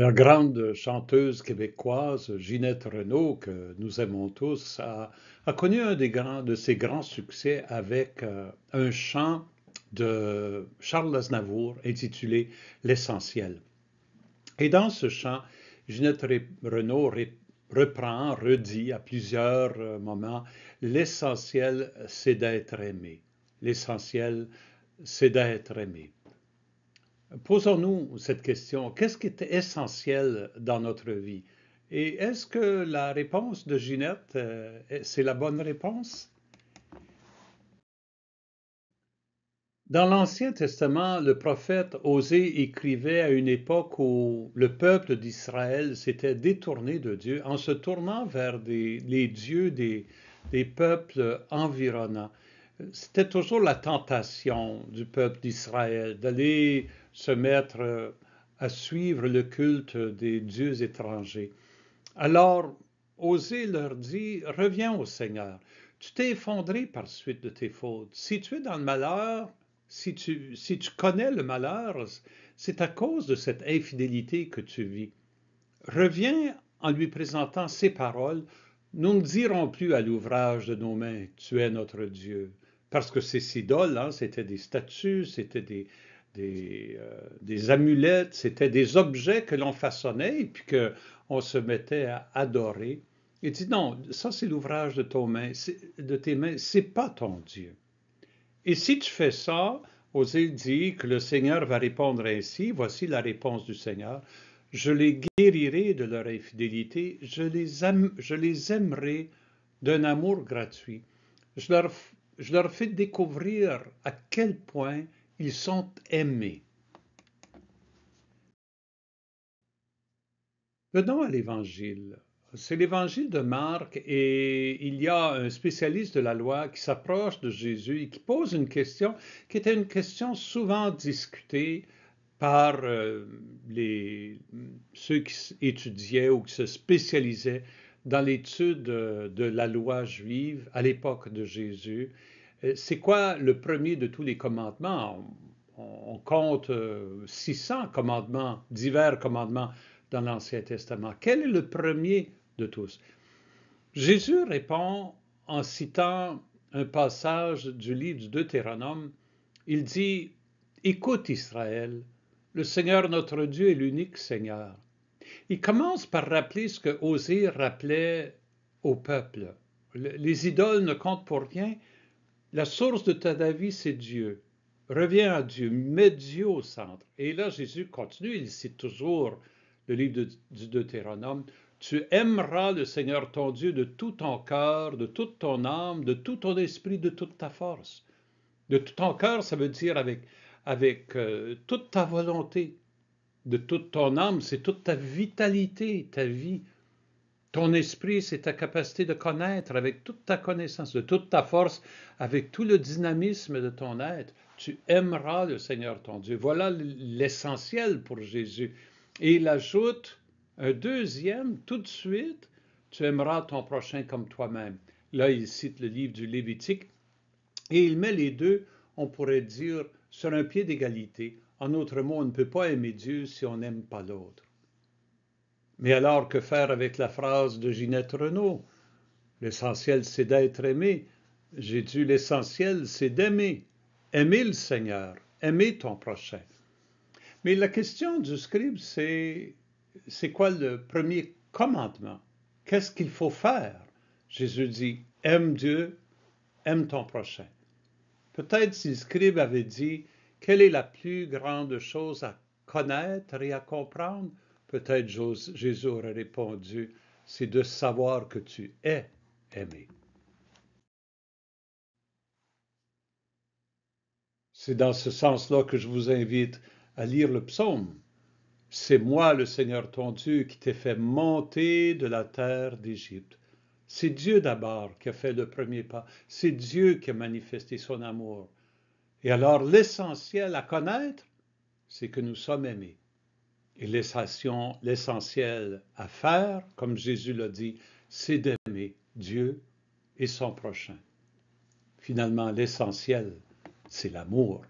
La grande chanteuse québécoise Ginette Renault, que nous aimons tous, a connu un de ses grands succès avec un chant de Charles Aznavour intitulé L'Essentiel. Et dans ce chant, Renault reprend, redit à plusieurs moments, l'essentiel, c'est d'être aimé. L'essentiel, c'est d'être aimé. Posons-nous cette question. Qu'est-ce qui est essentiel dans notre vie? Et est-ce que la réponse de Ginette, c'est la bonne réponse? Dans l'Ancien Testament, le prophète Osée écrivait à une époque où le peuple d'Israël s'était détourné de Dieu en se tournant vers les dieux des peuples environnants. C'était toujours la tentation du peuple d'Israël d'aller se mettre à suivre le culte des dieux étrangers. Alors, Osée leur dit, reviens au Seigneur. Tu t'es effondré par suite de tes fautes. Si tu es dans le malheur, si tu connais le malheur, c'est à cause de cette infidélité que tu vis. Reviens en lui présentant ces paroles. Nous ne dirons plus à l'ouvrage de nos mains, tu es notre Dieu. Parce que ces idoles, hein, c'était des statues, c'était des amulettes, c'était des objets que l'on façonnait et puis qu'on se mettait à adorer. Il dit non, ça c'est l'ouvrage de tes mains, c'est pas ton Dieu. Et si tu fais ça, Osée dit que le Seigneur va répondre ainsi, voici la réponse du Seigneur, je les guérirai de leur infidélité, je les aimerai d'un amour gratuit. Je leur, je leur fais découvrir à quel point ils sont aimés. Venons à l'Évangile. C'est l'Évangile de Marc et il y a un spécialiste de la loi qui s'approche de Jésus et qui pose une question qui était une question souvent discutée par ceux qui étudiaient ou qui se spécialisaient dans l'étude de la loi juive à l'époque de Jésus. C'est quoi le premier de tous les commandements? On compte 600 commandements, divers commandements dans l'Ancien Testament. Quel est le premier de tous? Jésus répond en citant un passage du livre du Deutéronome. Il dit, écoute Israël, le Seigneur notre Dieu est l'unique Seigneur. Il commence par rappeler ce que Osée rappelait au peuple. Les idoles ne comptent pour rien. La source de ta vie, c'est Dieu. Reviens à Dieu, mets Dieu au centre. Et là, Jésus continue, il cite toujours le livre du Deutéronome. Tu aimeras le Seigneur ton Dieu de tout ton cœur, de toute ton âme, de tout ton esprit, de toute ta force. De tout ton cœur, ça veut dire avec toute ta volonté. De toute ton âme, c'est toute ta vitalité, ta vie. Ton esprit, c'est ta capacité de connaître avec toute ta connaissance, de toute ta force, avec tout le dynamisme de ton être. Tu aimeras le Seigneur ton Dieu. Voilà l'essentiel pour Jésus. Et il ajoute un deuxième, tout de suite, tu aimeras ton prochain comme toi-même. Là, il cite le livre du Lévitique et il met les deux, on pourrait dire, sur un pied d'égalité. En autre mot, on ne peut pas aimer Dieu si on n'aime pas l'autre. Mais alors, que faire avec la phrase de Ginette Renault? L'essentiel, c'est d'être aimé. J'ai dit, l'essentiel, c'est d'aimer. Aimer le Seigneur, aimer ton prochain. Mais la question du scribe, c'est quoi le premier commandement? Qu'est-ce qu'il faut faire? Jésus dit, aime Dieu, aime ton prochain. Peut-être si le scribe avait dit, quelle est la plus grande chose à connaître et à comprendre? Peut-être Jésus aurait répondu, c'est de savoir que tu es aimé. C'est dans ce sens-là que je vous invite à lire le psaume. C'est moi, le Seigneur ton Dieu, qui t'ai fait monter de la terre d'Égypte. C'est Dieu d'abord qui a fait le premier pas. C'est Dieu qui a manifesté son amour. Et alors l'essentiel à connaître, c'est que nous sommes aimés. Et l'essentiel à faire, comme Jésus l'a dit, c'est d'aimer Dieu et son prochain. Finalement, l'essentiel, c'est l'amour.